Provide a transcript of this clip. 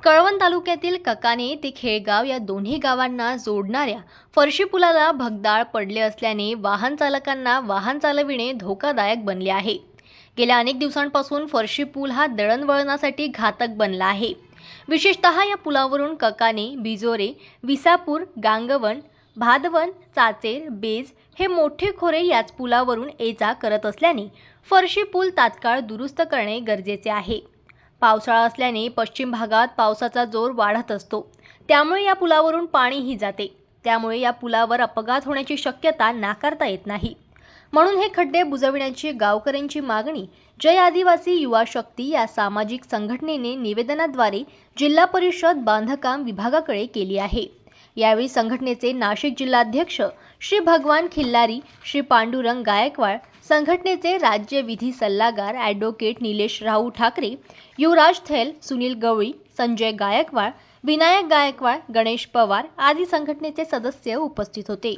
कळवण तालुक्यातील ककाने ते खेळगाव या दोन्ही गावांना जोडणाऱ्या फरशी पुलाला भगदाड पडले असल्याने वाहन चालकांना वाहन चालविणे धोकादायक बनले आहे। गेल्या अनेक दिवसांपासून फरशी पूल हा दळणवळणासाठी घातक बनला आहे। विशेषतः या पुलावरून ककाने, बिजोरे, विसापूर, गांगवण, भादवण, चाचेर, बेज हे मोठे खोरे याच पुलावरून ये-जा करत असल्याने फरशी पूल तात्काळ दुरुस्त करणे गरजेचे आहे। पावसाळा असल्याने पश्चिम भागात पावसाचा जोर वाढत असतो, त्यामुळे या पुलावरून पाणीही जाते। त्यामुळे या पुलावर अपघात होण्याची शक्यता नाकारता येत नाही। म्हणून हे खड्डे बुजविण्याची गावकऱ्यांची मागणी जय आदिवासी युवा शक्ती या सामाजिक संघटनेने निवेदनाद्वारे जिल्हा परिषद बांधकाम विभागाकडे केली आहे। यावेळी संघटनेचे नाशिक जिल्हाध्यक्ष श्री भगवान खिल्लारी, श्री पांडुरंग गायकवाड, संघटनेचे राज्य विधी सल्लागार ॲडव्होकेट निलेश राऊ ठाकरे, युवराज थेल, सुनील गवळी, संजय गायकवाड, विनायक गायकवाड, गणेश पवार आदी संघटनेचे सदस्य उपस्थित होते।